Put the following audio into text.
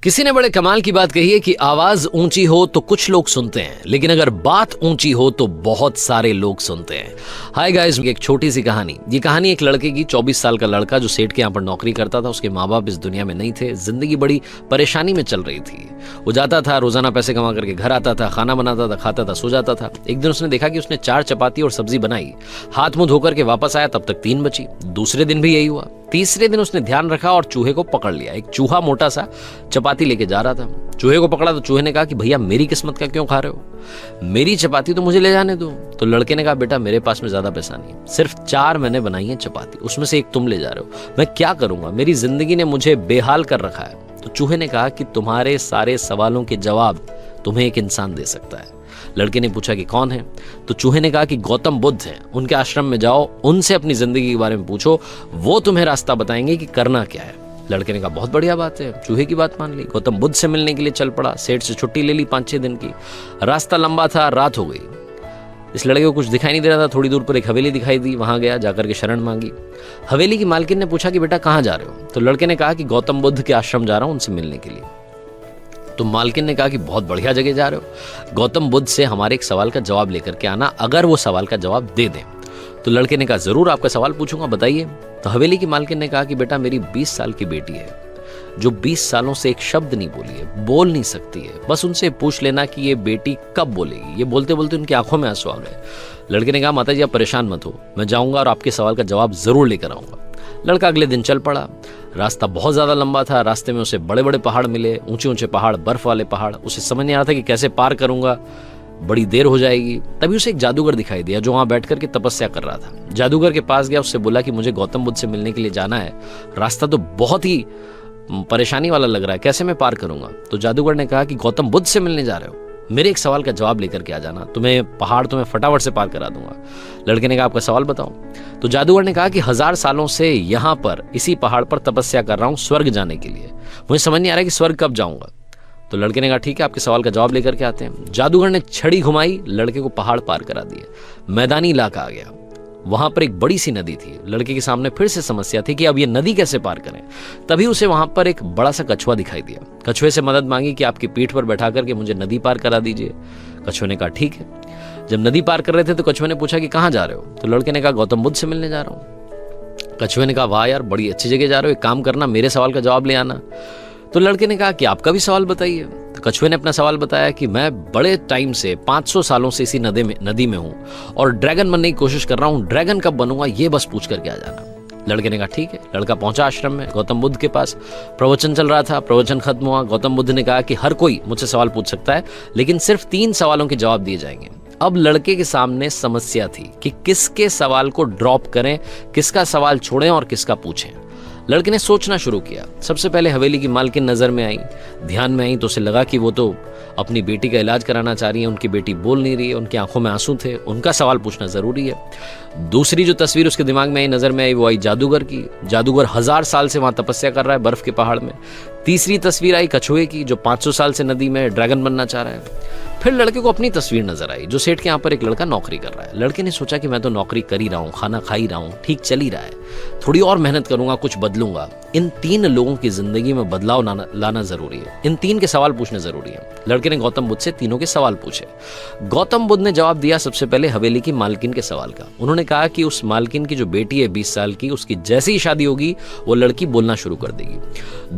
किसी ने बड़े कमाल की बात कही है कि आवाज ऊंची हो तो कुछ लोग सुनते हैं, लेकिन अगर बात ऊंची हो तो बहुत सारे लोग सुनते हैं। हाय गाइस, एक छोटी सी कहानी। ये कहानी एक लड़के की, 24 साल का लड़का जो सेठ के यहाँ पर नौकरी करता था। उसके माँ बाप इस दुनिया में नहीं थे, जिंदगी बड़ी परेशानी में चल रही थी। वो जाता था, रोजाना पैसे कमा करके घर आता था, खाना बनाता था, खाता था, सो जाता था। एक दिन उसने देखा कि उसने 4 चपाती और सब्जी बनाई, हाथ मुंह धोकर के वापस आया, तब तक 3 बची। दूसरे दिन भी यही हुआ। तीसरे दिन उसने ध्यान रखा और चूहे को पकड़ लिया। एक चूहा मोटा सा चपाती लेके जा रहा था। चूहे को पकड़ा तो चूहे ने कहा कि भैया मेरी किस्मत का क्यों खा रहे हो, मेरी चपाती तो मुझे ले जाने दो। तो लड़के ने कहा बेटा मेरे पास में ज्यादा पैसा नहीं है, सिर्फ 4 मैंने बनाई है चपाती, उसमें से एक तुम ले जा रहे हो, मैं क्या करूंगा, मेरी जिंदगी ने मुझे बेहाल कर रखा है। तो चूहे ने कहा कि तुम्हारे सारे सवालों के जवाब तुम्हें एक इंसान दे सकता है। लड़के ने पूछा कि कौन है? तो चूहे ने कहा कि गौतम बुद्ध हैं, उनके आश्रम में जाओ, उनसे अपनी जिंदगी के बारे में पूछो, वो तुम्हें रास्ता बताएंगे कि करना क्या है। लड़के ने कहा बहुत बढ़िया बात है। चूहे की बात मान ली, गौतम बुद्ध से मिलने के लिए चल पड़ा। सेठ से छुट्टी ले ली 5-6 दिन की। रास्ता लंबा था, रात हो गई। इस लड़के को कुछ दिखाई नहीं दे रहा था। थोड़ी दूर पर एक हवेली दिखाई दी, वहां गया, जाकर के शरण मांगी। हवेली की मालकिन ने पूछा कि बेटा कहाँ जा रहे हो? तो लड़के ने कहा कि गौतम बुद्ध के आश्रम जा रहा हूं, उनसे मिलने के लिए। तो मालकिन ने कहा कि बहुत बढ़िया जगह जा रहे हो, गौतम बुद्ध से हमारे एक सवाल का जवाब लेकर के आना, अगर वो सवाल का जवाब दे दें। तो लड़के ने कहा जरूर, आपका सवाल पूछूंगा, बताइए। तो हवेली की मालकिन ने कहा कि बेटा मेरी 20 साल की बेटी है, जो 20 सालों से एक शब्द नहीं बोली है, बोल नहीं सकती है। बस उनसे पूछ लेना कि ये बेटी कब बोलेगी। ये बोलते बोलते उनकी आंखों में आंसू आ गए। लड़के ने कहा माता जी आप परेशान मत हो, मैं जाऊंगा और आपके सवाल का जवाब जरूर लेकर आऊंगा। लड़का अगले दिन चल पड़ा। रास्ता बहुत ज्यादा लंबा था। रास्ते में उसे बड़े बड़े पहाड़ मिले, ऊंचे ऊंचे पहाड़, बर्फ वाले पहाड़। उसे समझ नहीं आ रहा था कि कैसे पार करूंगा, बड़ी देर हो जाएगी। तभी उसे एक जादूगर दिखाई दिया जो वहां बैठ करके तपस्या कर रहा था। जादूगर के पास गया, उससे बोला कि मुझे गौतम बुद्ध से मिलने के लिए जाना है, रास्ता तो बहुत ही परेशानी वाला लग रहा है, कैसे मैं पार करूंगा? तो जादूगर ने कहा कि गौतम बुद्ध से मिलने जा रहे हो, मेरे एक सवाल का जवाब लेकर के आ जाना, तुम्हें फटाफट से पार करा दूंगा। लड़के ने कहा आपका सवाल बताओ। तो जादूगर ने कहा कि 1000 सालों से यहाँ पर इसी पहाड़ पर तपस्या कर रहा हूँ स्वर्ग जाने के लिए, मुझे समझ नहीं आ रहा कि स्वर्ग कब जाऊंगा। तो लड़के ने कहा ठीक है, आपके सवाल का जवाब लेकर के आते हैं। जादूगर ने छड़ी घुमाई, लड़के को पहाड़ पार करा दिए। मैदानी इलाका आ गया, वहां पर एक बड़ी सी नदी थी। लड़के के सामने फिर से समस्या थी कि अब ये नदी कैसे पार करें। तभी उसे वहां पर एक बड़ा सा कछुआ दिखाई दिया। कछुए से मदद मांगी कि आपकी पीठ पर बैठा करके मुझे नदी पार करा दीजिए। कछुए ने कहा ठीक है। जब नदी पार कर रहे थे तो कछुए ने पूछा कि कहाँ जा रहे हो? तो लड़के ने कहा गौतम बुद्ध से मिलने जा रहा हूँ। कछुए ने कहा वाह यार, बड़ी अच्छी जगह जा रहे हो, एक काम करना, मेरे सवाल का जवाब ले आना। तो लड़के ने कहा कि आपका भी सवाल बताइए। तो कछुए ने अपना सवाल बताया कि मैं बड़े टाइम से 500 सालों से इसी नदी में हूं और ड्रैगन बनने की कोशिश कर रहा हूं, ड्रैगन कब बनूंगा ये बस पूछ करके आ जाना। लड़के ने कहा ठीक है। लड़का पहुंचा आश्रम में, गौतम बुद्ध के पास। प्रवचन चल रहा था, प्रवचन खत्म हुआ। गौतम बुद्ध ने कहा कि हर कोई मुझसे सवाल पूछ सकता है, लेकिन सिर्फ 3 सवालों के जवाब दिए जाएंगे। अब लड़के के सामने समस्या थी कि किसके सवाल को ड्रॉप करें, किसका सवाल छोड़ें और किसका पूछें। लड़के ने सोचना शुरू किया। सबसे पहले हवेली की मालकिन नजर में आई, ध्यान में आई, तो उसे लगा कि वो तो अपनी बेटी का इलाज कराना चाह रही है, उनकी बेटी बोल नहीं रही है, उनकी आंखों में आंसू थे, उनका सवाल पूछना जरूरी है। दूसरी जो तस्वीर उसके दिमाग में आई, नजर में आई, वो आई जादूगर की। जादूगर 1000 साल से वहां तपस्या कर रहा है बर्फ के पहाड़ में। तीसरी तस्वीर आई कछुए की, जो 500 साल से नदी में ड्रैगन बनना चाह रहा है। फिर लड़के को अपनी तस्वीर नजर आई, जो सेठ के यहाँ पर एक लड़का नौकरी कर रहा है। लड़के ने सोचा कि मैं तो नौकरी कर ही रहा हूँ, खाना खा ही रहा हूँ, ठीक चल ही रहा है, थोड़ी और मेहनत करूंगा, कुछ बदलूंगा। इन 3 लोगों की जिंदगी में बदलाव लाना जरूरी है, इन 3 के सवाल पूछने जरूरी है। लड़के ने गौतम बुद्ध से तीनों के सवाल पूछे। गौतम बुद्ध ने जवाब दिया सबसे पहले हवेली की मालकिन के सवाल का। उन्होंने कहा कि उस मालकिन की जो बेटी है 20 साल की, उसकी जैसे ही शादी होगी वो लड़की बोलना शुरू कर देगी।